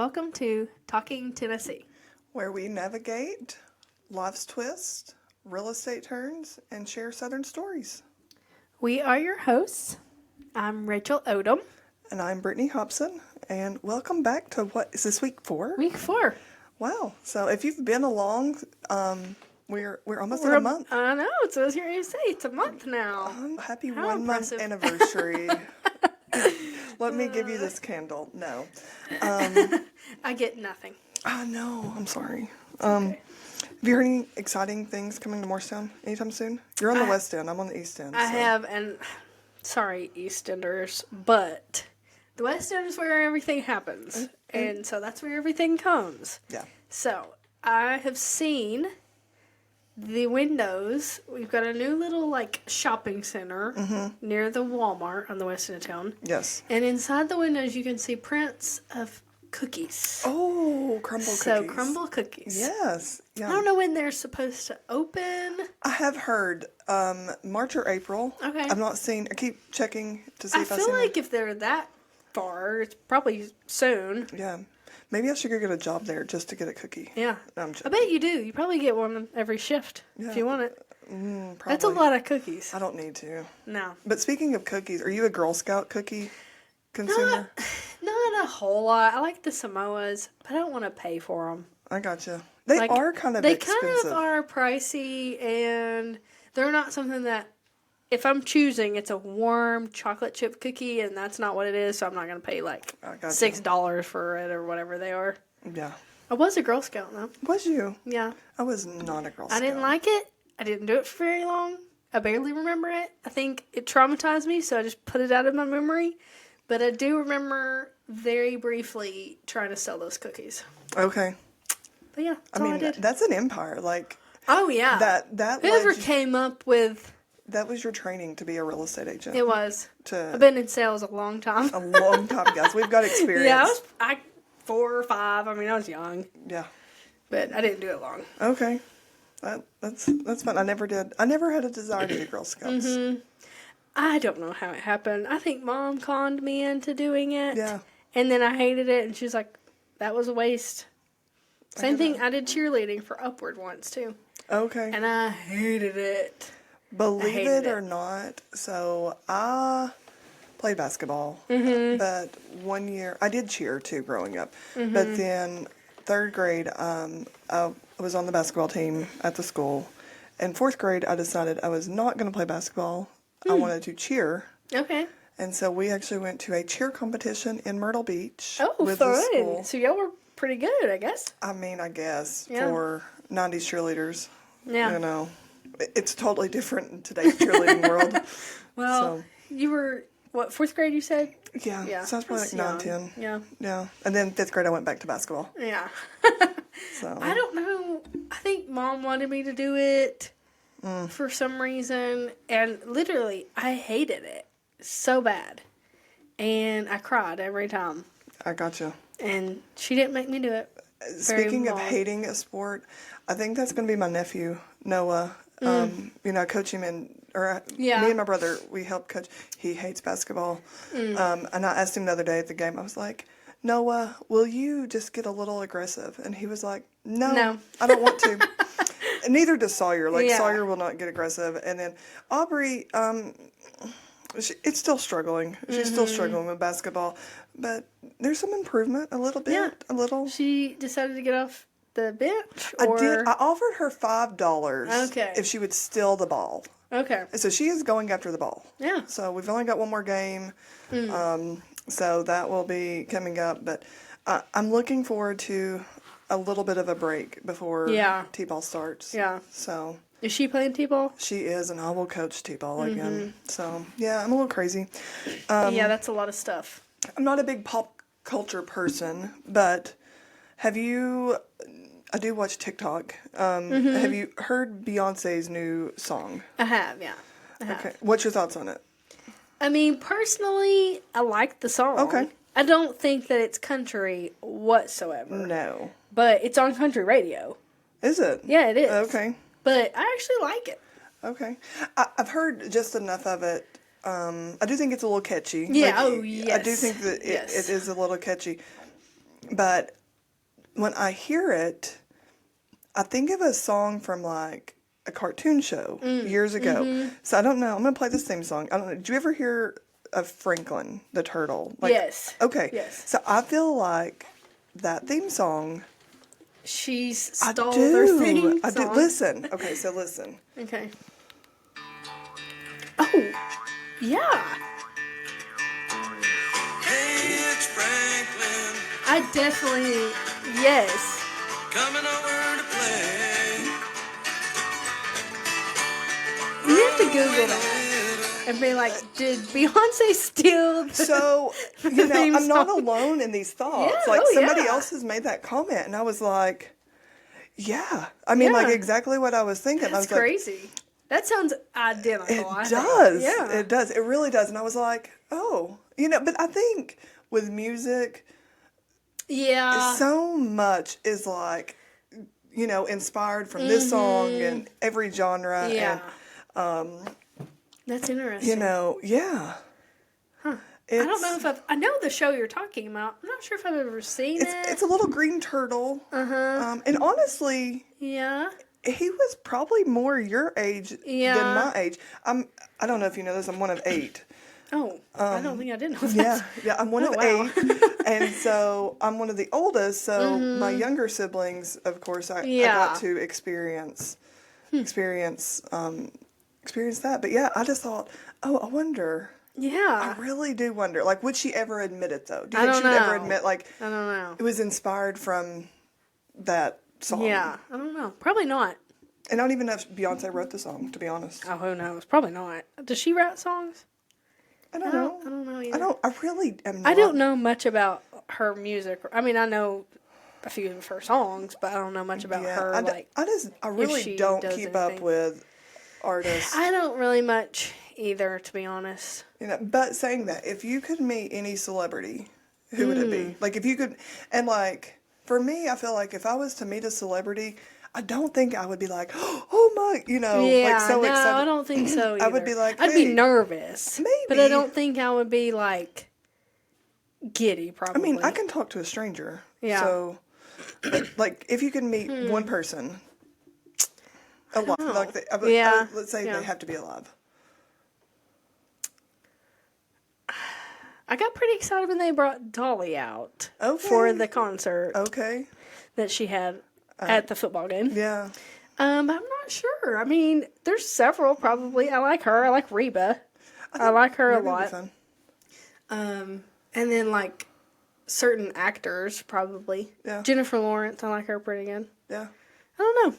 welcome to Talking Tennessee, where we navigate life's twists, real estate turns, and share Southern stories. We are your hosts. I'm Rachel Odom. And I'm Brittany Hopson, and welcome back to what is this week 4? Week 4. Wow! So if you've been along, we're almost at a month. I know. It's what I was going to say. It's a month now. Happy How 1 month impressive. anniversary. Let me give you this candle. No. I get nothing. No, I'm sorry. Okay. Have you heard any exciting things coming to Morristown anytime soon? You're on the West End. I'm on the East End. I have, and sorry, East Enders, but the West End is where everything happens. And so that's where everything comes. Yeah. So I have seen the windows. We've got a new little shopping center near the Walmart on the west end of town. Yes. And inside the windows you can see prints of cookies. Oh, crumble cookies. So crumble cookies. Yes. Yeah. I don't know when they're supposed to open. I have heard March or April. Okay. I've not seen. I keep checking to see if I see feel them. like if they're that far, it's probably soon. Yeah. Maybe I should go get a job there just to get a cookie. Yeah. No, I'm I joking. bet you do. You probably get one every shift if you want it. Probably. That's a lot of cookies. I don't need to. No. But speaking of cookies, are you a Girl Scout cookie consumer? Not a whole lot. I like the Samoas, but I don't want to pay for them. I gotcha. They are kind of expensive. They kind of are pricey, and they're not something that, if I'm choosing, it's a warm chocolate chip cookie, and that's not what it is, so I'm not going to pay $6 for it or whatever they are. Yeah. I was a Girl Scout, though. Was you? Yeah. I was not a Girl Scout. I didn't like it. I didn't do it for very long. I barely remember it. I think it traumatized me, so I just put it out of my memory. But I do remember very briefly trying to sell those cookies. Okay. But yeah, that's all I did. That's an empire. Oh, yeah. That Whoever came up with... That was your training to be a real estate agent. It was. I've been in sales a long time. A long time, guys. We've got experience. Yeah, I 4 or 5. I mean, I was young. Yeah. But I didn't do it long. Okay. That's fun. I never did. I never had a desire to be Girl Scouts. Mm-hmm. I don't know how it happened. I think Mom conned me into doing it. Yeah. And then I hated it, and she's like, that was a waste. Same thing, I did cheerleading for Upward once, too. Okay. And I hated it. Believe it or not, so I played basketball. But one year, I did cheer, too, growing up. But then 3rd grade, I was on the basketball team at the school. And 4th grade, I decided I was not going to play basketball. I wanted to cheer. Okay. And so we actually went to a cheer competition in Myrtle Beach. Oh, with the school. fun. So y'all were pretty good, I guess. I mean, I guess, Yeah. for 90s cheerleaders. Yeah. You know, it's totally different in today's cheerleading world. Well, you were, 4th grade you said? Yeah. Yeah. So I was probably That's 9, young. 10. Yeah. Yeah. And then 5th grade, I went back to basketball. Yeah. So I don't know. I think Mom wanted me to do it for some reason. And literally, I hated it so bad. And I cried every time. I gotcha. And she didn't make me do it. Speaking of long. hating a sport, I think that's going to be my nephew, Noah. Coach him me and my brother, we help coach. He hates basketball. And I asked him the other day at the game, I was like, Noah, will you just get a little aggressive? And he was like, no. I don't want to. And neither does Sawyer. Sawyer will not get aggressive. And then Aubrey, it's still struggling. She's still struggling with basketball. But there's some improvement, a little bit. Yeah. A little. She decided to get off the bench? I did. I offered her $5 Okay. if she would steal the ball. Okay. So she is going after the ball. Yeah. So we've only got one more game. So that will be coming up. But I'm looking forward to a little bit of a break before T-ball starts. Yeah. So Is she playing T-ball? she is, and I will coach T-ball again. So, yeah, I'm a little crazy. Yeah, that's a lot of stuff. I'm not a big pop culture person, but I do watch TikTok. Have you heard Beyonce's new song? I have, yeah. I have. Okay. What's your thoughts on it? I mean, personally, I like the song. Okay. I don't think that it's country whatsoever. No. But it's on country radio. Is it? Yeah, it is. Okay. But I actually like it. Okay. I've heard just enough of it. I do think it's a little catchy. Yeah, yes. I do think that it is a little catchy. But when I hear it, I think of a song from like a cartoon show years ago. So I don't know. I'm going to play this theme song. I don't know. Did you ever hear of Franklin the turtle? Like, yes. Okay. Yes. So I feel like that theme song. She's stole their theme song. I do. Listen. Okay, so listen. Okay. Oh, yeah. Hey, it's Franklin. I definitely, yes. Coming over to play. You have to Google that and be like, did Beyonce steal the So, theme I'm not song? alone in these thoughts. Yeah, Like, somebody yeah. else has made that comment, and I was like, yeah. I mean, like, Yeah. exactly what I was thinking. I That's was crazy. That sounds identical. like, I it think. does. Yeah. It does. It really does. And I was like, oh. But I think with music, Yeah. so much is like, inspired from this song and every genre. Yeah. And, That's interesting. yeah. Huh. I don't know if I know the show you're talking about. I'm not sure if I've ever seen it. It's a little green turtle. Uh-huh. And honestly, Yeah. he was probably more your age Yeah. than my age. I don't know if you know this. I'm one of 8. Oh, I don't think I did know that. Yeah. I'm one of wow. 8, and so I'm one of the oldest. So my younger siblings, of course, I got to experience that. But yeah, I just thought, oh, I wonder. Yeah. I really do wonder. Like, would she ever admit it though? Do you I think she don't would ever know. admit like I don't know. it was inspired from that song? Yeah. I don't know. Probably not. And I don't even know if Beyonce wrote the song, to be honest. Oh, who knows? Probably not. Does she write songs? I don't know. I don't know either. I really am not. I don't know much about her music. I mean, I know a few of her songs, but I don't know much about her. I really she don't does keep up anything. with artists. I don't really much either, to be honest. But saying that, if you could meet any celebrity, who would it be? Like, if you could, and like, for me, I feel like if I was to meet a celebrity, I don't think I would be like, oh my, Yeah, like so no, excited. I don't think so either. I would be like, I'd be hey, nervous. maybe. But I don't think I would be like giddy, probably. I mean, I can talk to a stranger. Yeah. So, like, if you could meet one person, alive, Yeah. let's say Yeah. they have to be alive. I got pretty excited when they brought Dolly out Okay. for the concert Okay. that she had at the football game. Yeah. But I'm not sure. I mean, there's several probably. I like her. I like Reba. I like her a Maybe it'd be lot. fun. And then like certain actors probably. Yeah. Jennifer Lawrence. I like her pretty good. Yeah. I don't know.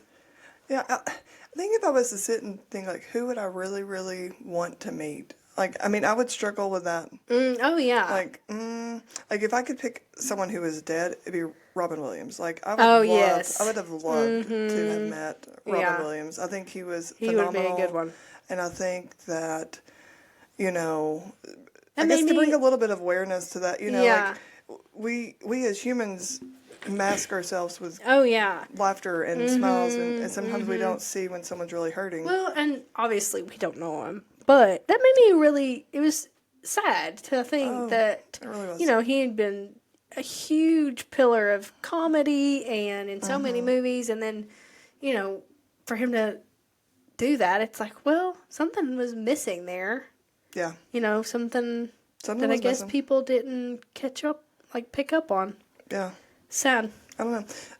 Yeah. I think if I was to sit and think, like, who would I really, really want to meet? Like, I mean, I would struggle with that. Oh yeah. Like if I could pick someone who is dead, it'd be Robin Williams. Like, I would have loved to have met Robin Williams. I think he was phenomenal. He would be a good one. And I think that, I That guess made to bring me- a little bit of awareness to that, Yeah. like, we as humans mask ourselves with Oh yeah. laughter and smiles, and sometimes we don't see when someone's really hurting. Well, and obviously we don't know him, but that made me really. It was sad to think that it really was. he had been a huge pillar of comedy and in so many movies, and then for him to do that, it's like, well, something was missing there. Yeah. Something that I was guess missing. people didn't pick up on. Yeah. Sad. I don't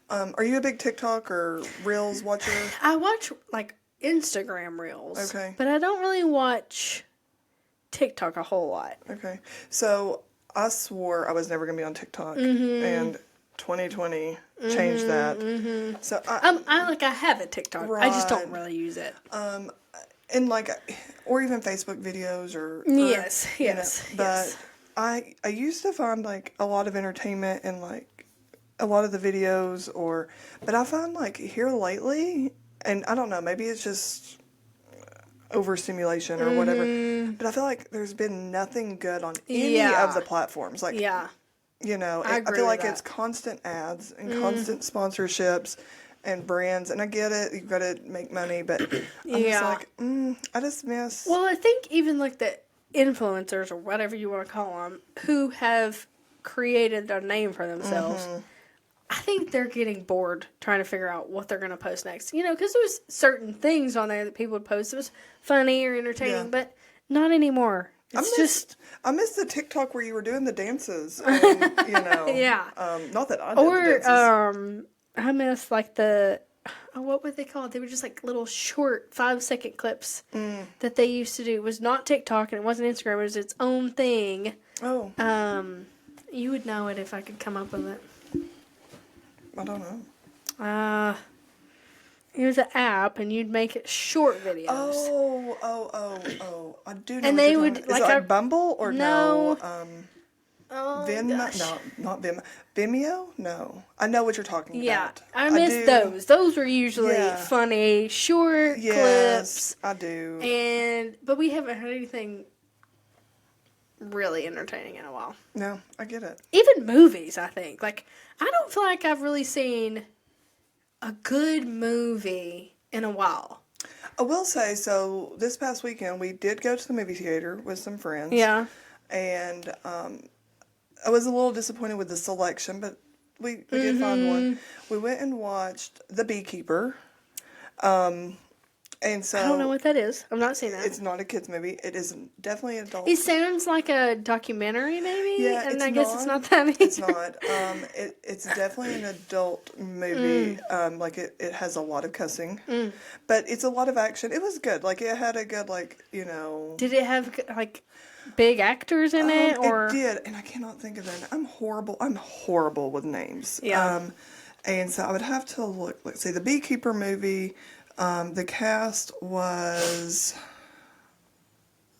know. Are you a big TikTok or Reels watcher? I watch Instagram reels. Okay. But I don't really watch TikTok a whole lot. Okay. So I swore I was never going to be on TikTok, Mm-hmm. and 2020 changed that. So I I have a TikTok. I just don't really use it. and or even Facebook videos or Yes. But I used to find a lot of entertainment in a lot of the videos, but I find here lately, and I don't know, maybe it's just overstimulation or whatever, but I feel like there's been nothing good on any of the platforms. I agree I feel like with it's that. constant ads and constant sponsorships and brands, and I get it, you've got to make money, but I'm just I just miss. Well, I think even the influencers or whatever you want to call them who have created a name for themselves. I think they're getting bored trying to figure out what they're going to post next. You know, because there's certain things on there that people would post that was funny or entertaining, but not anymore. I miss the TikTok where you were doing the dances. And, you know, not that I did the dances. I miss like what were they called? They were just like little short 5-second clips that they used to do. It was not TikTok and it wasn't Instagram. It was its own thing. Oh. You would know it if I could come up with it. I don't know. It was an app, and you'd make it short videos. Oh. I do know. And they would Is it like Bumble or no? Gosh. No, not Vimeo. Vimeo? No. I know what you're talking about. I miss those. Those were usually funny, short clips. I do. But we haven't had anything really entertaining in a while. No, I get it. Even movies, I think. Like, I don't feel like I've really seen a good movie in a while. I will say, so this past weekend we did go to the movie theater with some friends. Yeah. And I was a little disappointed with the selection, but we did find one. We went and watched The Beekeeper. And so I don't know what that is. I've not seen that. It's not a kids movie. It is definitely adult. It sounds like a documentary, maybe. Yeah, and I guess it's not that either. It's not. It's definitely an adult movie. Like it has a lot of cussing, but it's a lot of action. It was good. Like it had a good, like, you know. Did it have like big actors in it, or it did? And I cannot think of it. I'm horrible with names. Yeah. And so I would have to look. Let's see, the Beekeeper movie. The cast was.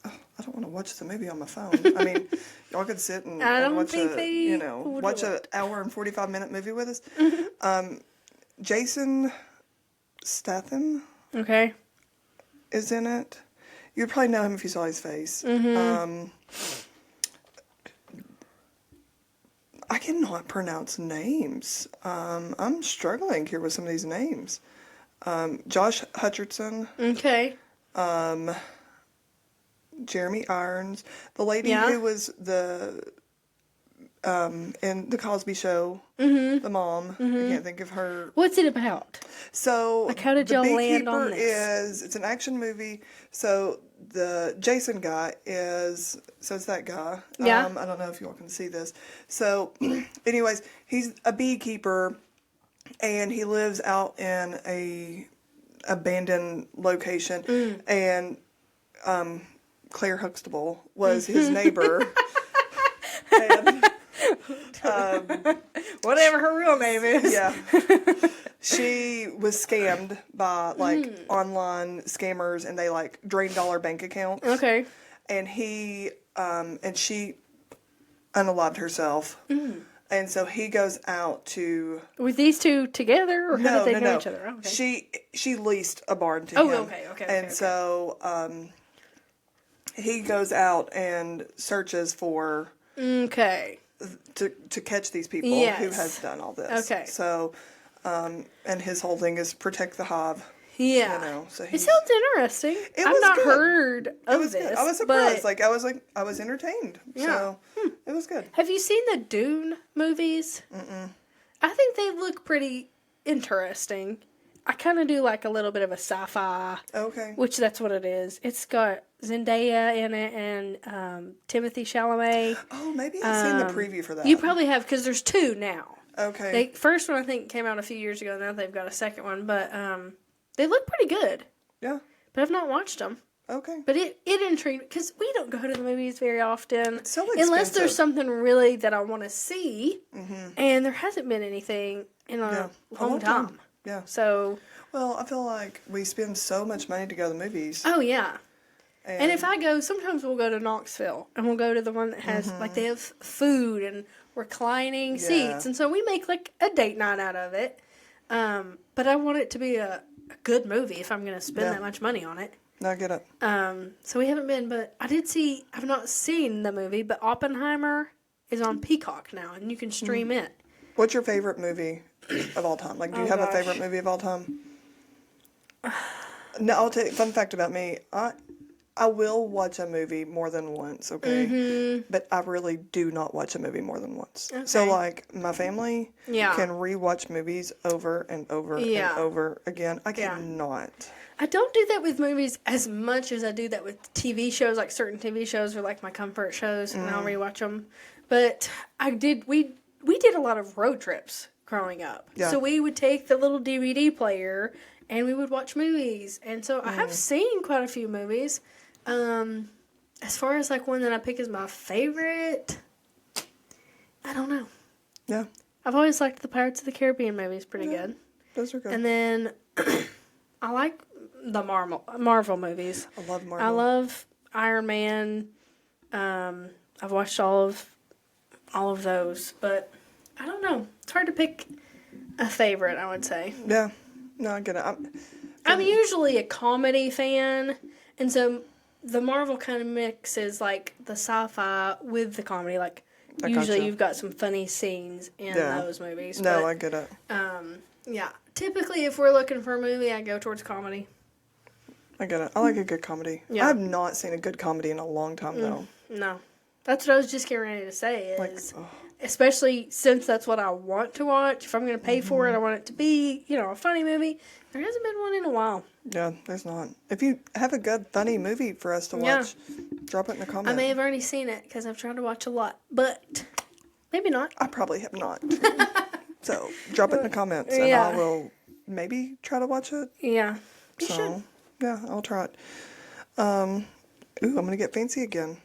Oh, I don't want to watch the movie on my phone. I mean, y'all could sit and watch watch an hour and 45-minute movie with us. Jason Statham. Okay. Is in it. You'd probably know him if you saw his face. I cannot pronounce names. I'm struggling here with some of these names. Josh Hutcherson. Okay. Jeremy Irons. The lady who was in the Cosby Show. The mom. I can't think of her. What's it about? So, like, how did y'all land on this? It's an action movie. So, the Jason guy it's that guy. Yeah. I don't know if y'all can see this. So, anyways, he's a beekeeper. And he lives out in a abandoned location, and Claire Huxtable was his neighbor. And, whatever her real name is. Yeah, she was scammed by online scammers, and they drained all her bank accounts. Okay, and he and she unalived herself. And so he goes out to... Were these two together, or how did they know each other? Oh, okay. She leased a barn to him. Okay. And so he goes out and searches for... Okay. To catch these people who has done all this. Okay. So, and his whole thing is protect the hive. Yeah. You know, so it sounds interesting. I've not heard of this. Good. I was surprised. I was entertained. Yeah. So it was good. Have you seen the Dune movies? Mm-mm. I think they look pretty interesting. I kind of do like a little bit of a sci-fi. Okay. Which that's what it is. It's got Zendaya in it and Timothy Chalamet. Oh, maybe I've seen the preview for that. You probably have, because there's two now. Okay. First one I think came out a few years ago. Now they've got a second one, but they look pretty good. Yeah. But I've not watched them. Okay. But it intrigued, because we don't go to the movies very often. It's so expensive. Unless there's something really that I want to see. Mm-hmm. And there hasn't been anything in a long time. Yeah. So. Well, I feel like we spend so much money to go to the movies. Oh, yeah. And if I go, sometimes we'll go to Knoxville. And we'll go to the one that has, they have food and reclining seats. And so we make, a date night out of it. But I want it to be a good movie if I'm going to spend that much money on it. No, I get it. So we haven't been, but I've not seen the movie, but Oppenheimer is on Peacock now, and you can stream it. What's your favorite movie of all time? Do you have a favorite movie of all time? No, I'll tell you, fun fact about me. I will watch a movie more than once, okay? Mm-hmm. But I really do not watch a movie more than once. Okay. So, like, my family Yeah. can rewatch movies over and over and over again. I cannot. I don't do that with movies as much as I do that with TV shows. Like, certain TV shows are like my comfort shows, and I'll rewatch them. But we did a lot of road trips growing up. Yeah. So we would take the little DVD player, and we would watch movies. And so I have seen quite a few movies. As far as like one that I pick as my favorite, I don't know. Yeah. I've always liked the Pirates of the Caribbean movies pretty good. Those are good. And then I like the Marvel movies. I love Marvel. I love Iron Man. I've watched all of those, but I don't know. It's hard to pick a favorite, I would say. Yeah. No, I get it. I'm usually a comedy fan, and so the Marvel kind of mixes like the sci-fi with the comedy. Like usually you've got some funny scenes in those movies. No, but, I get it. yeah. Typically, if we're looking for a movie, I go towards comedy. I get it. I like a good comedy. Yeah. I have not seen a good comedy in a long time, though. No. That's what I was just getting ready to say is, Like, especially since that's what I want to watch. If I'm going to pay for it, I want it to be, a funny movie. There hasn't been one in a while. Yeah, there's not. If you have a good, funny movie for us to watch, drop it in the comments. I may have already seen it because I've tried to watch a lot, but maybe not. I probably have not. So, drop it in the comments, and I will maybe try to watch it. Yeah. You should. Yeah, I'll try it. I'm going to get fancy again.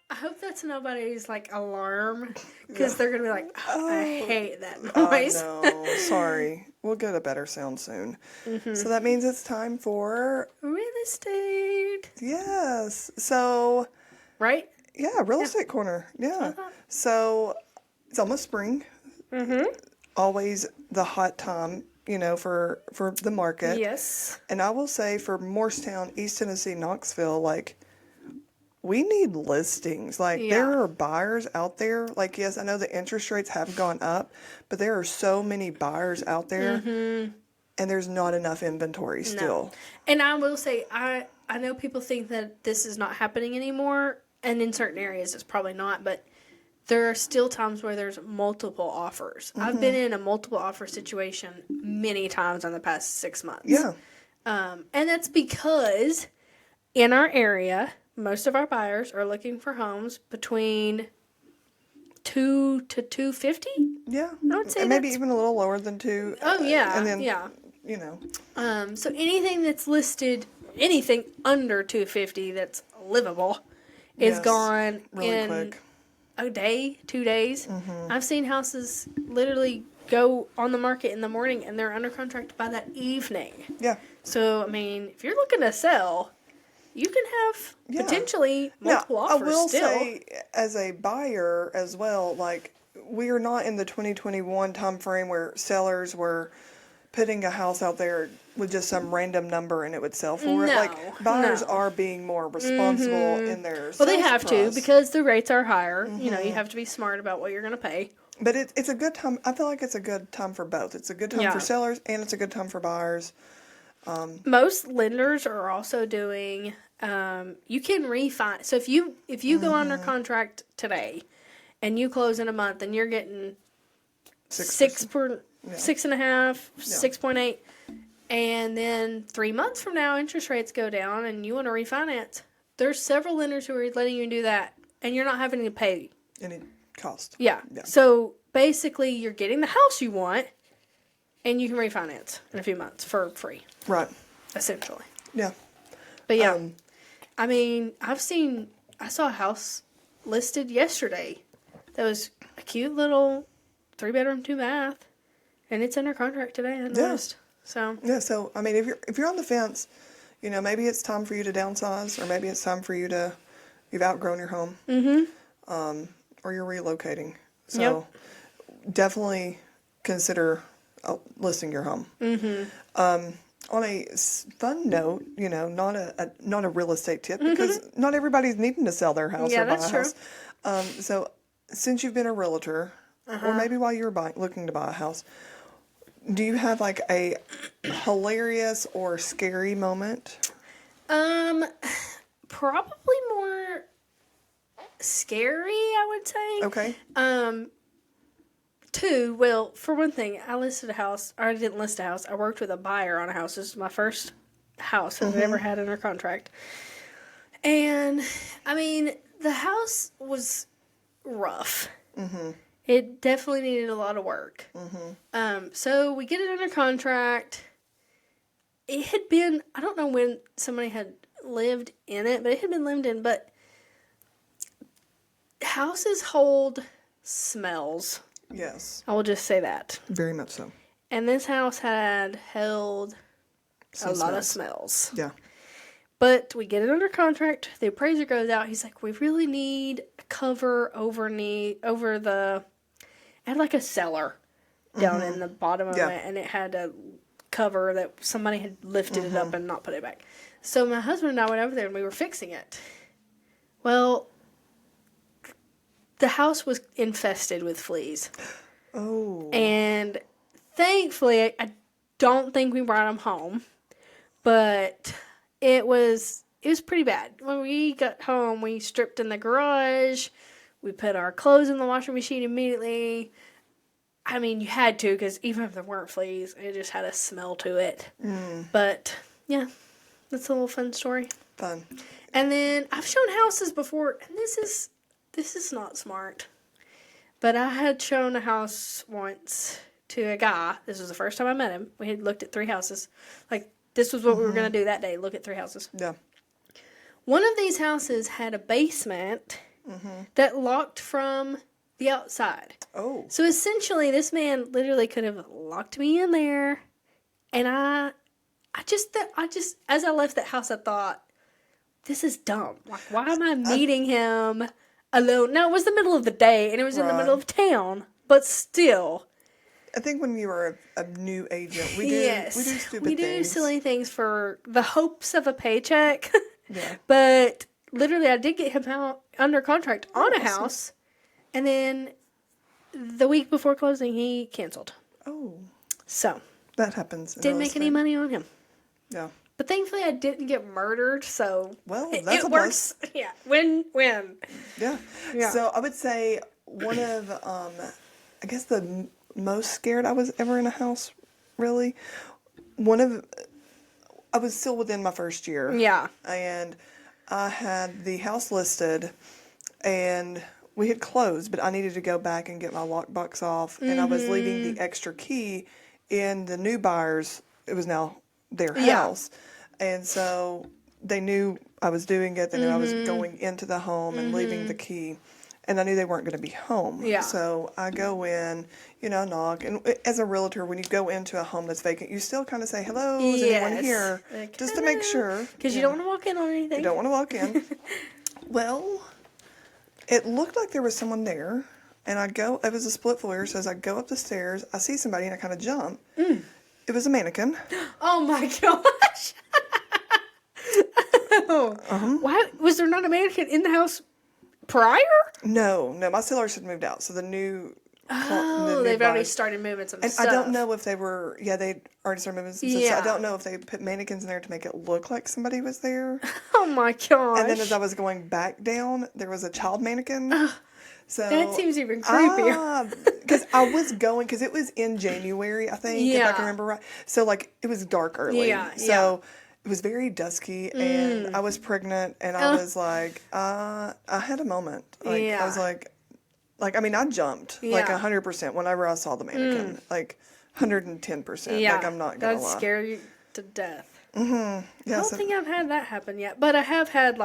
I hope that's nobody's, alarm, because they're going to be like, I hate that noise. Oh, no. Sorry. We'll get a better sound soon. Mm-hmm. So that means it's time for... Real estate. Yes. So... Right? Yeah, real estate corner. Yeah. So it's almost spring. Mm-hmm. Always the hot time, for the market. Yes. And I will say for Morristown, East Tennessee, Knoxville, we need listings. There are buyers out there. Yes, I know the interest rates have gone up, but there are so many buyers out there, and there's not enough inventory still. No. And I will say, I know people think that this is not happening anymore, and in certain areas it's probably not, but there are still times where there's multiple offers. I've been in a multiple offer situation many times in the past 6 months. Yeah. And that's because in our area, most of our buyers are looking for homes between $2 to $250. Yeah. I would say and maybe even a little lower than 2. Oh, yeah. And then, yeah. So anything that's listed, anything under $250 that's livable is gone really quick. A day, 2 days. I've seen houses literally go on the market in the morning and they're under contract by that evening. Yeah. So, if you're looking to sell, you can have potentially multiple offers I will still. say, as a buyer as well, we are not in the 2021 time frame where sellers were putting a house out there with just some random number and it would sell for it. Buyers are being more responsible in their Well, they have sales to because the rates are higher. You have to be smart about what you're going to pay. But it's a good time. I feel like it's a good time for both. It's a good time for sellers and it's a good time for buyers. Most lenders are also doing, you can refinance. So if you go under contract today and you close in a month and you're getting 6.5, 6.8, and then 3 months from now interest rates go down and you want to refinance, there's several lenders who are letting you do that and you're not having to pay any cost. Yeah. So basically you're getting the house you want and you can refinance in a few months for free. Right. Essentially. Yeah. But yeah, I saw a house listed yesterday that was a cute little 3-bedroom, 2-bath, and it's under contract today. I noticed. So So if you're on the fence, maybe it's time for you to downsize, or maybe it's time for you've outgrown your home, or you're relocating. So definitely consider listing your home. On a fun note, not a real estate tip, because not everybody's needing to sell their house or buy a house. So since you've been a realtor, or maybe while you're looking to buy a house, Do you have like a hilarious or scary moment? Probably more scary, I would say. Okay. Two, well, for one thing, I listed a house, or I didn't list a house. I worked with a buyer on a house. This is my first house I've ever had under contract. And, I mean, the house was rough. Mm-hmm. It definitely needed a lot of work. Mm-hmm. So we get it under contract. It had been, I don't know when somebody had lived in it, but it had been lived in. But houses hold smells. Yes. I will just say that. Very much so. And this house had held a lot of smells. Yeah. But we get it under contract. The appraiser goes out. He's like, we really need a cover over the... It had like a cellar down in the bottom of it. And it had a cover that somebody had lifted it up and not put it back. So my husband and I went over there and we were fixing it. Well... The house was infested with fleas. Oh. And thankfully, I don't think we brought them home. But it was pretty bad. When we got home, we stripped in the garage. We put our clothes in the washing machine immediately. I mean, you had to, because even if there weren't fleas, it just had a smell to it. But, yeah, that's a little fun story. Fun. And then I've shown houses before, and this is not smart. But I had shown a house once to a guy. This was the first time I met him. We had looked at 3 houses. Like, this was what we were going to do that day, look at 3 houses. Yeah. One of these houses had a basement that locked from the outside. Oh. So essentially, this man literally could have locked me in there. And I just, as I left that house, I thought, this is dumb. Like, why am I meeting him alone? Now, it was the middle of the day, and it was in the middle of town, but still. I think when you were a new agent, we do stupid things. We do silly things for the hopes of a paycheck. Yeah. But literally, I did get him out under contract on a house, and then the week before closing, he canceled. Oh. So. That happens. Didn't make any money on him. Yeah. But thankfully, I didn't get murdered, so... Well, that's it a works. Plus. Yeah. Win. Yeah. So, I would say one of, I guess the most scared I was ever in a house, really. I was still within my first year. Yeah. And I had the house listed, and we had closed, but I needed to go back and get my lockbox off, and I was leaving the extra key in the new buyer's, it was now their house. And so they knew I was doing it. They knew I was going into the home and leaving the key. And I knew they weren't going to be home. Yeah. So I go in, knock. And as a realtor, when you go into a home that's vacant, you still kind of say, hello, is anyone here? Like, just to make sure. Because you don't want to walk in on anything. You don't want to walk in. Well, it looked like there was someone there. And it was a split floor, so as I go up the stairs, I see somebody and I kind of jump. It was a mannequin. Oh my gosh. Why was there not a mannequin in the house prior? No, my sellers had moved out, so the new. They've already started moving some stuff. And I don't know if they were. Yeah, they already started moving some stuff. So I don't know if they put mannequins in there to make it look like somebody was there. Oh my gosh! And then as I was going back down, there was a child mannequin. So that seems even creepier. Because it was in January, I think, if I can remember right. So, it was dark early. Yeah, so it was very dusky, and I was pregnant, and I was like, I had a moment. I was like, I jumped, 100% whenever I saw the mannequin. 110%. Yeah, I'm not going to lie. That'd scare you to death. Mm-hmm. Yeah, I don't think I've had that happen yet, but I have had,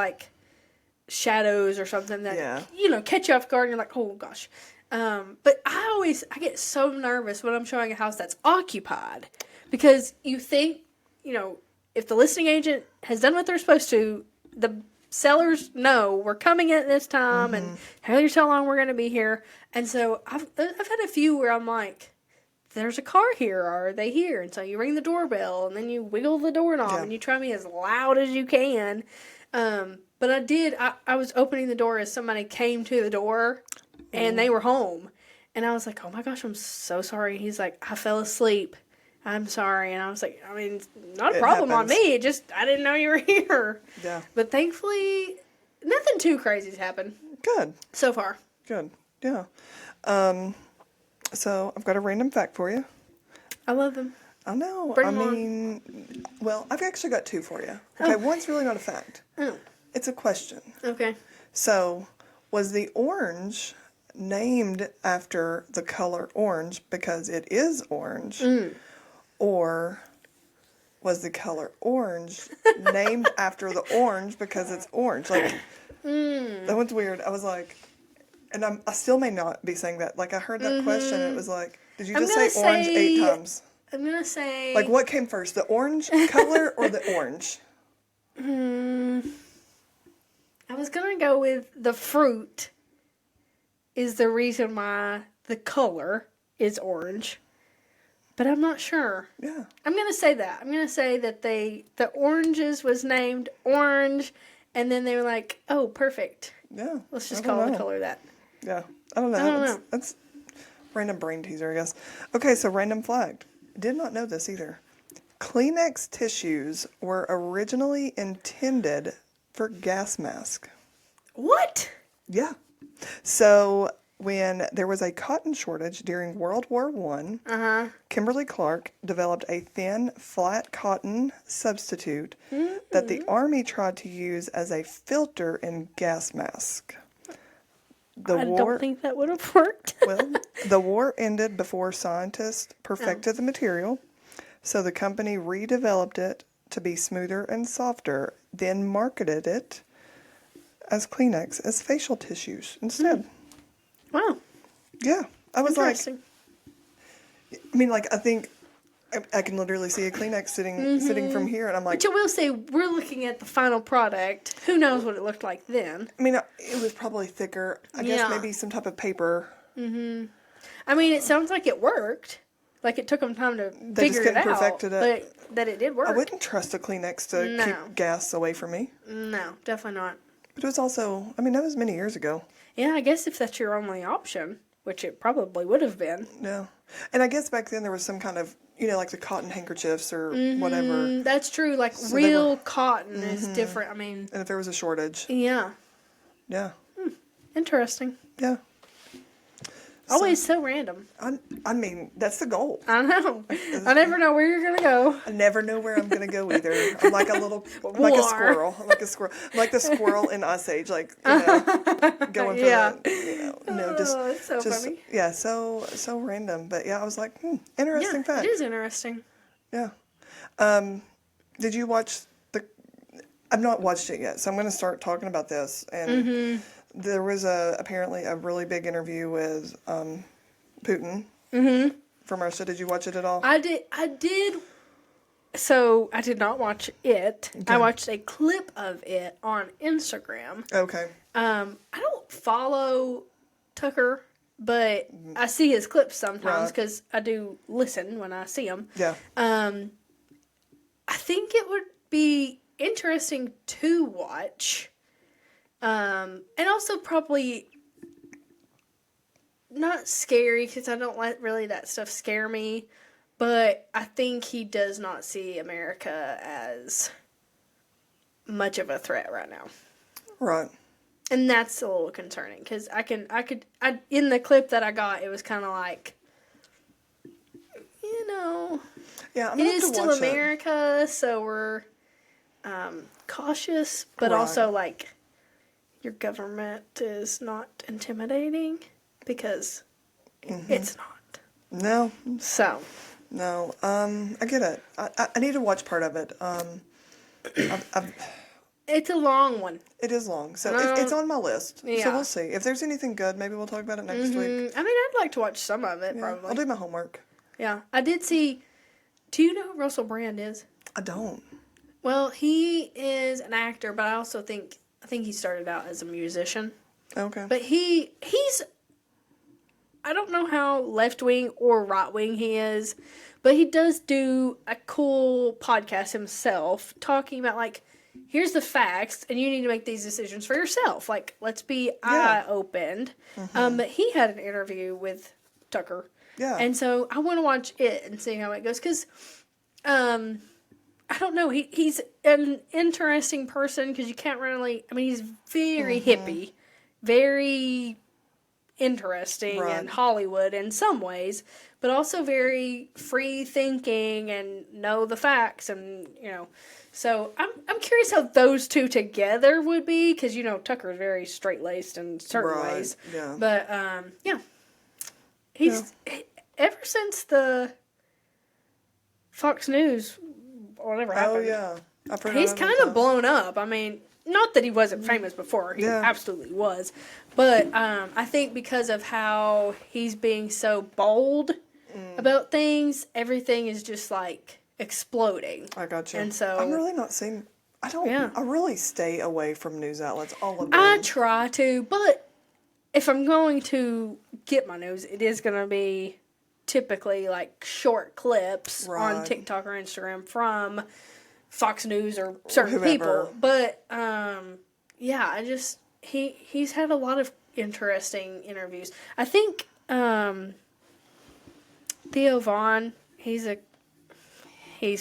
shadows or something that catch you off guard and you're like, oh gosh. But I get so nervous when I'm showing a house that's occupied, because you think, if the listing agent has done what they're supposed to, the sellers know we're coming at this time and here's how long we're going to be here. And so I've had a few where I'm like, there's a car here, or are they here? And so you ring the doorbell and then you wiggle the doorknob and you try to be as loud as you can. But I was opening the door as somebody came to the door, and they were home. And I was like, oh my gosh, I'm so sorry. He's like, I fell asleep. I'm sorry. And I was like, I mean, not a It problem on happens. me. It just, I didn't know you were here. Yeah. But thankfully, nothing too crazy's happened Good. so far. Good. Yeah. So I've got a random fact for you. I love them. I know. Bring I 'em on. mean, well, I've actually got two for you. Okay, one's really not a fact. Oh, It's a question. okay. So, was the orange named after the color orange because it is orange? Or was the color orange named after the orange because it's orange? Like, that one's weird. I was like, and I still may not be saying that. Like, I heard that question, and it was like, did you I'm just gonna say orange 8 times? I'm going to say... Like, what came first, the orange color or the orange? I was going to go with the fruit is the reason why the color is orange. But I'm not sure. Yeah. I'm going to say that. I'm going to say that the oranges was named orange, and then they were like, oh, perfect. Yeah. Let's just I don't call the know. color that. Yeah. I don't know. I don't know. That's random brain teaser, I guess. Okay, so random flagged. Did not know this either. Kleenex tissues were originally intended for gas masks. What? Yeah. So when there was a cotton shortage during World War I, Kimberly Clark developed a thin, flat cotton substitute that the Army tried to use as a filter in gas masks. I don't think that would have worked. Well, the war ended before scientists perfected the material, so the company redeveloped it to be smoother and softer, then marketed it as Kleenex as facial tissues instead. Wow. Yeah. I was like, Interesting. I mean, like, I think I can literally see a Kleenex sitting from here, and I'm like, But I will say, we're looking at the final product. Who knows what it looked like then? I mean, it was probably thicker. I guess Yeah. maybe some type of paper. I mean, it sounds like it worked. Like it took them time to They just figure it couldn't out. perfect it. But that it did work. I wouldn't trust a Kleenex to No. keep gas away from me. No, definitely not. But it was also, I mean, that was many years ago. Yeah, I guess if that's your only option, which it probably would have been. Yeah. And I guess back then there was some kind of, like the cotton handkerchiefs or whatever. That's true. Like So they real were- cotton is different. I mean, And if there was a shortage. yeah. Yeah. Interesting. Yeah. Always so random. I mean, that's the goal. I know. I never know where you're going to go. I never know where I'm going to go either. I'm like I'm like a squirrel. I'm like a squirrel. I'm like the squirrel in Ice Age, like, going for Yeah. just, It's so funny. Yeah, so random. But yeah, I was like, interesting Yeah, fact. it is interesting. Yeah. Did you watch I've not watched it yet, so I'm going to start talking about this. And there was apparently a really big interview with Putin from Russia. Did you watch it at all? I did. So I did not watch it. Okay. I watched a clip of it on Instagram. Okay. I don't follow Tucker, but I see his clips sometimes Right. because I do listen when I see them. Yeah. I think it would be interesting to watch. And also probably not scary because I don't let really that stuff scare me. But I think he does not see America as much of a threat right now. Right. And that's a little concerning because in the clip that I got, it was kind of like, Yeah, I'm it gonna is have to still watch America, so we're cautious, but Right. also like your government is not intimidating because it's not. No, So no. I get it. I need to watch part of it. it's a long one. It is long, so No. it's on my list. Yeah. So we'll see. If there's anything good, maybe we'll talk about it next week. I mean, I'd like to watch some of it, Yeah, probably. I'll do my homework. Yeah, I did see. Do you know who Russell Brand is? I don't. Well, he is an actor, but I think he started out as a musician. Okay. But he's I don't know how left wing or right wing he is, but he does do a cool podcast himself talking about like, here's the facts and you need to make these decisions for yourself. Like, let's be eye opened. But he had an interview with Tucker Yeah. And so I want to watch it and see how it goes. Because, I don't know. He's an interesting person because you can't really... I mean, he's very hippie. Very interesting and Hollywood in some ways. But also very free thinking and know the facts and, So I'm curious how those two together would be, because Tucker is very straight laced in certain ways. Yeah. But he's ever since the Fox News or whatever happened. Oh yeah, He's kind of blown up. I mean, not that he wasn't famous before. He absolutely was, but I think because of how he's being so bold about things, everything is just like exploding. I got you. And so I'm really not seeing. I don't. Yeah. I really stay away from news outlets. All of them. I try to, but if I'm going to get my news, it is going to be typically like short clips on TikTok or Instagram from Fox News or certain people. But he's had a lot of interesting interviews. I think Theo Vaughn, he's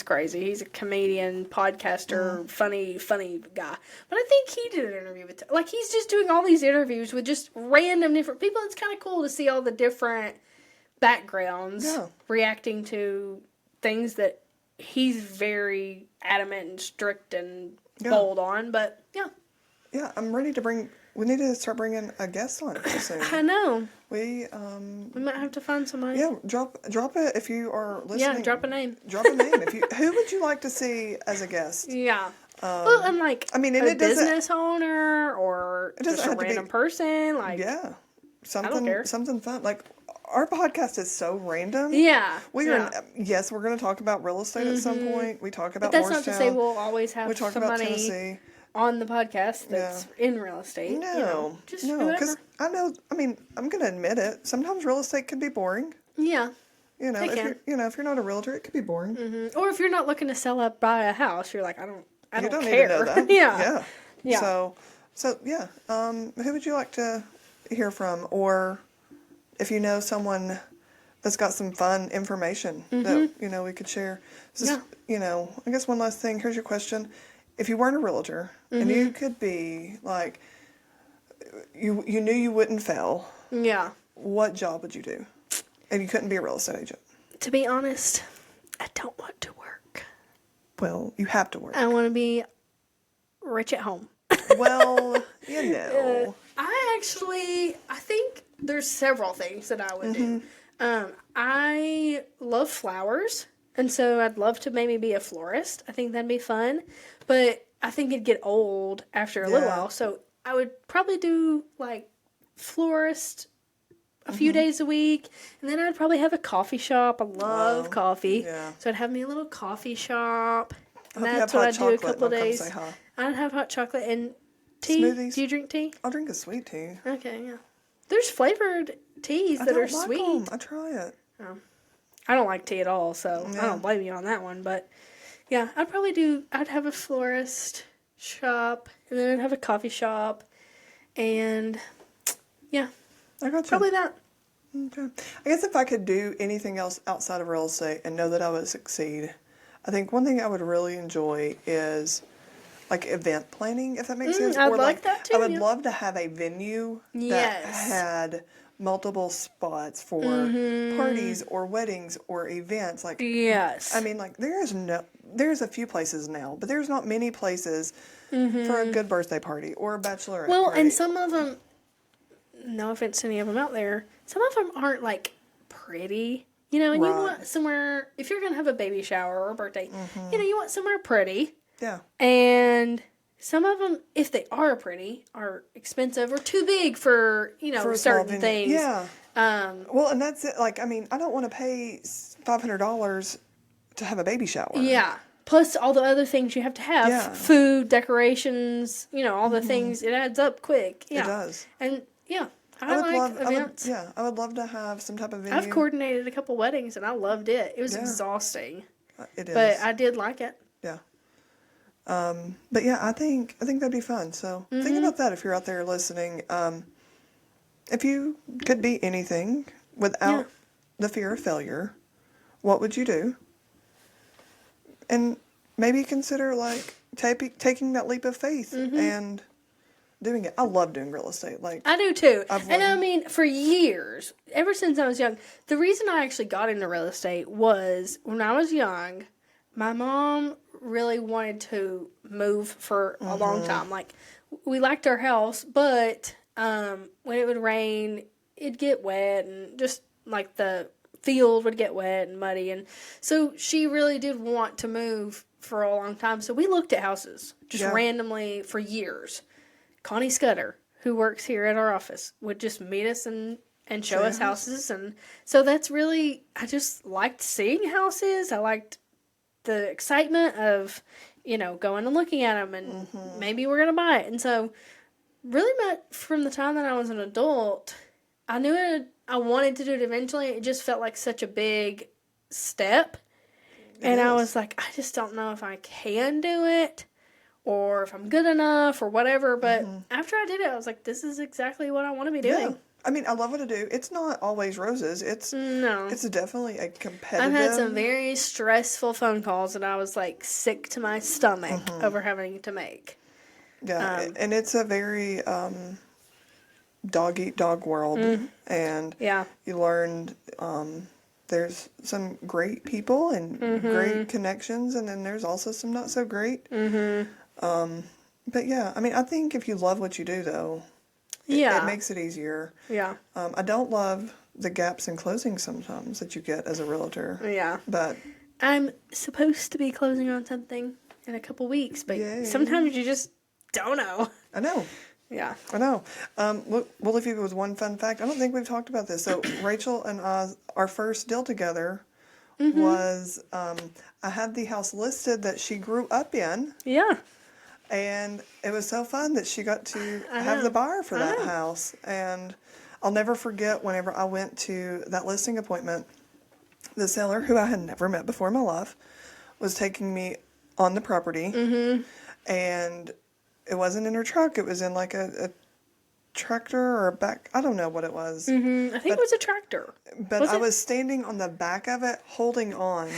crazy. He's a comedian, podcaster, funny guy. But I think he did an interview with... Like, he's just doing all these interviews with just random different people. It's kind of cool to see all the different backgrounds reacting to things that he's very adamant and strict and bold on. But, yeah. Yeah, I'm ready to bring... We need to start bringing a guest on soon. I know. We might have to find somebody. Yeah, drop it if you are listening. Yeah, drop a name. Drop a name. Who would you like to see as a guest? Yeah. Well, I'm like and a business owner or just a random person. Like, something, I don't care. Something fun. Like, our podcast is so random. Yeah. We're going to talk about real estate at some point. We talk about But that's Morristown. not to say we'll always have somebody about Tennessee on the podcast that's in real estate. No, because I know. I mean, I'm going to admit it. Sometimes real estate can be boring. Yeah. If you're not a realtor, it could be boring. Mm-hmm. Or if you're not looking to sell up, buy a house, you're like, I don't need care. to know that. Yeah. So yeah. Who would you like to hear from, or if you know someone that's got some fun information that we could share? I guess one last thing. Here's your question. If you weren't a realtor and you could be like, you knew you wouldn't fail. Yeah. What job would you do? And you couldn't be a real estate agent. To be honest, I don't want to work. Well, you have to work. I want to be rich at home. Well, I think there's several things that I would do. I love flowers. And so I'd love to maybe be a florist. I think that'd be fun. But I think it'd get old after a little while. So I would probably do, like, florist a few days a week. And then I'd probably have a coffee shop. I love coffee. Yeah. So I'd have me a little coffee shop. And that's what I'd do a couple of days. I'd have hot chocolate and tea. Smoothies. Do you drink tea? I'll drink a sweet tea. Okay, yeah. There's flavored teas that are sweet. Them. I try it. Oh. I don't like tea at all, so I don't blame you on that one. But, yeah, I'd have a florist shop, and then I'd have a coffee shop, and, yeah. I got you. Probably that. Okay. I guess if I could do anything else outside of real estate and know that I would succeed, I think one thing I would really enjoy is, like, event planning, if that makes sense. I'd like that, too. I would love to have a venue that had multiple spots for parties or weddings or events. Like, yes. I mean, like, there's a few places now, but there's not many places for a good birthday party or a bachelorette party. Well, and some of them, no offense to any of them out there, some of them aren't, like, pretty, and you want somewhere, if you're going to have a baby shower or a birthday, you want somewhere pretty. Yeah. And some of them, if they are pretty, are expensive or too big for, for certain things. Yeah. Well, and that's it. Like, I mean, I don't want to pay $500 to have a baby shower. Yeah. Plus all the other things you have to have. Yeah. Food, decorations, all the things. It adds up quick. Yeah. It does. And, I like events. I would love to have some type of venue. I've coordinated a couple weddings, and I loved it. It was exhausting. It is. But I did like it. Yeah. But yeah, I think that'd be fun. So think about that if you're out there listening. If you could be anything without the fear of failure, what would you do? And maybe consider, like, taking that leap of faith and doing it. I love doing real estate. Like, I do too. And I mean, for years, ever since I was young, the reason I actually got into real estate was when I was young, my mom really wanted to move for a long time. Like, we liked our house, but when it would rain, it'd get wet, and just like the field would get wet and muddy. And so she really did want to move for a long time. So we looked at houses just randomly for years. Connie Scudder, who works here at our office, would just meet us and show us houses. And so that's really, I just liked seeing houses. I liked the excitement of, going and looking at them, and maybe we're going to buy it. And so really from the time that I was an adult, I knew I wanted to do it eventually. It just felt like such a big step. And I was like, I just don't know if I can do it or if I'm good enough or whatever. But after I did it, I was like, this is exactly what I want to be doing. Yeah. I mean, I love what I do. It's not always roses. It's definitely a competitive. I've had some very stressful phone calls that I was like sick to my stomach over having to make. Yeah, and it's a very dog eat dog world, and you learned there's some great people and great connections, and then there's also some not so great. But yeah, I mean, I think if you love what you do, though, it makes it easier. Yeah. I don't love the gaps in closing sometimes that you get as a realtor. Yeah. But I'm supposed to be closing on something in a couple weeks, but sometimes you just don't know. I know. Yeah. I know. We'll leave you with one fun fact. I don't think we've talked about this. So Rachel and I, our first deal together was, I had the house listed that she grew up in. Yeah. And it was so fun that she got to have the buyer for that house. And I'll never forget whenever I went to that listing appointment, the seller, who I had never met before in my life, was taking me on the property. And it wasn't in her truck. It was in like a tractor or a back. I don't know what it was. I think it was a tractor. But I was standing on the back of it, holding on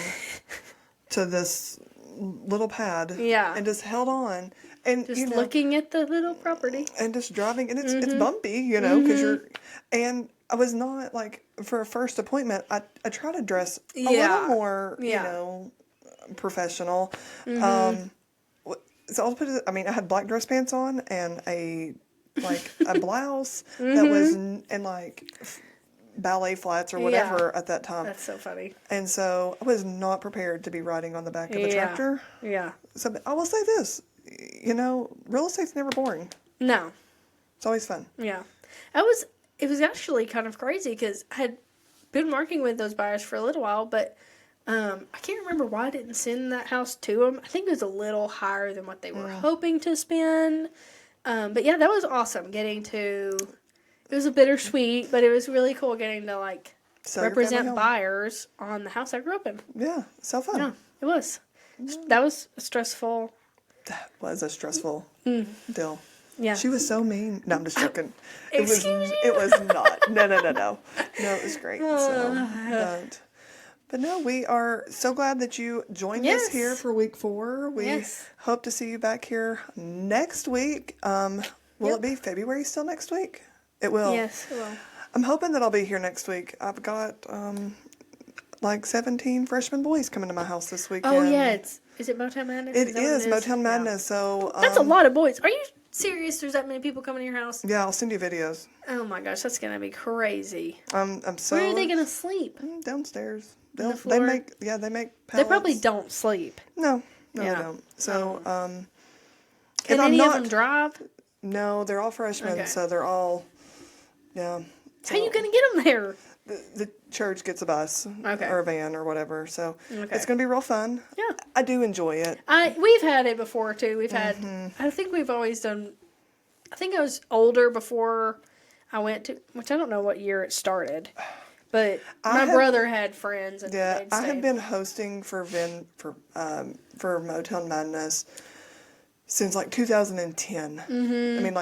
to this little pad. Yeah. And just held on. And just looking at the little property. And just driving. And it's bumpy, because you're... And I was not, like, for a first appointment, I try to dress a little more, professional. So I'll put it, I had black dress pants on and a blouse that was in like ballet flats or whatever at that time. That's so funny. And so I was not prepared to be riding on the back of a tractor. Yeah. So I will say this, real estate's never boring. No. It's always fun. Yeah. It was actually kind of crazy because I had been working with those buyers for a little while, but I can't remember why I didn't send that house to them. I think it was a little higher than what they were hoping to spend. But yeah, that was awesome it was a bittersweet, but it was really cool getting to represent buyers on the house I grew up in. Yeah, so fun. Yeah, it was. That was a stressful. That was a stressful deal. Yeah. She was so mean. No, I'm just joking. Excuse you? It was not. No. No, it was great. But no, we are so glad that you joined us here for week 4. We hope to see you back here next week. Will it be February still next week? It will. Yes, it will. I'm hoping that I'll be here next week. I've got 17 freshman boys coming to my house this weekend. Oh, yeah. Is it Motown Madness? It is Motown Madness. Yeah. So that's a lot of boys. Are you serious? There's that many people coming to your house? Yeah, I'll send you videos. Oh my gosh, that's gonna be crazy. I'm so. Where are they gonna sleep? Downstairs. They make pallets. They probably don't sleep. No, they don't. So can any of them drive? No, they're all freshmen, so they're all So how are you gonna get them there? The church gets a bus or a van or whatever, so it's gonna be real fun. Yeah, I do enjoy it. We've had it before too. We've had. I think we've always done. I think I was older before I went to, which I don't know what year it started, but my brother had friends. And I have been hosting for Motown Madness since 2010. I mean,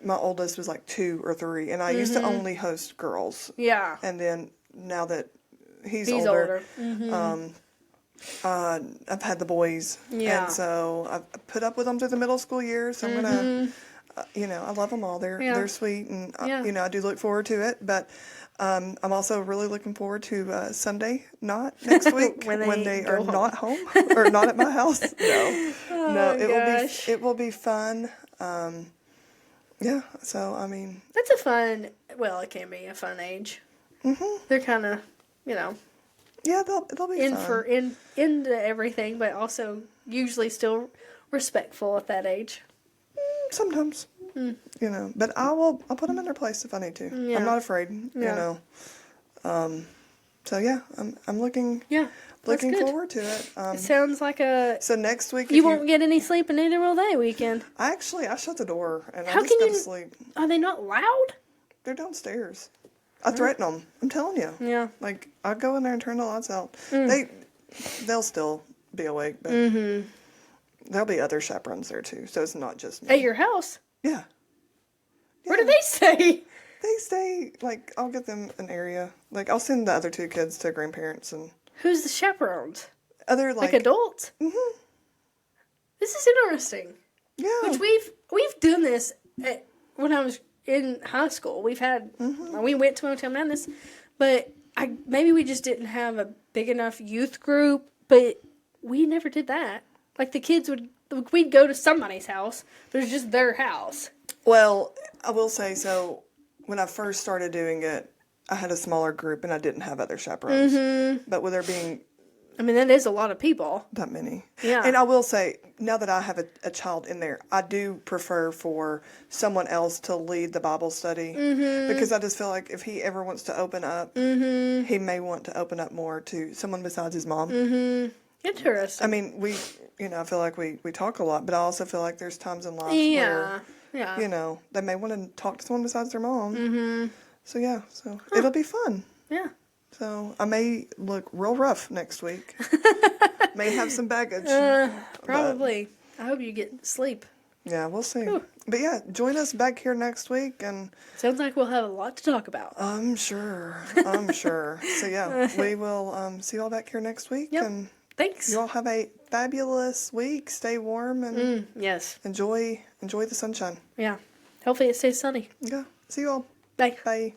my oldest was 2 or 3, and I used to only host girls. Yeah. And then now that he's older. I've had the boys. Yeah. And so I've put up with them through the middle school years. So I'm going to, I love them all. They're sweet. And, I do look forward to it. But I'm also really looking forward to Sunday, not next week, when they are not home or not at my house. No, it will be fun. So, I mean. That's a fun, it can be a fun age. Mm-hmm. They're kind of, Yeah, they'll be fun. Into everything, but also usually still respectful at that age. Sometimes, but I'll put them in their place if I need to. Yeah. I'm not afraid, So yeah, I'm looking forward to it. It sounds like so next week you won't get any sleep, and neither will they weekend. I shut the door and I just go to sleep. Are they not loud? They're downstairs. I threaten them. I'm telling you. Yeah. Like, I'll go in there and turn the lights out. They'll still be awake, but there'll be other chaperones there, too. So it's not just me. At your house? Yeah. Where do they stay? They stay, I'll get them an area. I'll send the other two kids to grandparents and... Who's the chaperones? Other, adults? Mm-hmm. This is interesting. Yeah. Which we've done this when I was in high school. We've had, we went to Motel Madness, but maybe we just didn't have a big enough youth group, but we never did that. The kids we'd go to somebody's house, but it was just their house. Well, I will say, so when I first started doing it, I had a smaller group and I didn't have other chaperones. Mm-hmm. But with there being... that is a lot of people. That many. Yeah. And I will say, now that I have a child in there, I do prefer for someone else to lead the Bible study. Mm-hmm. Because I just feel like if he ever wants to open up, he may want to open up more to someone besides his mom. Mm-hmm. Interesting. I mean, I feel like we talk a lot, but I also feel like there's times in life where, they may want to talk to someone besides their mom. Mm-hmm. So, it'll be fun. Yeah. So, I may look real rough next week. May have some baggage. Probably. I hope you get sleep. Yeah, we'll see. Whew. But yeah, join us back here next week. And sounds like we'll have a lot to talk about. I'm sure. So yeah, we will see you all back here next week. Yep. And thanks. You all have a fabulous week. Stay warm and yes, enjoy the sunshine. Yeah. Hopefully it stays sunny. Yeah. See you all. Bye. Bye.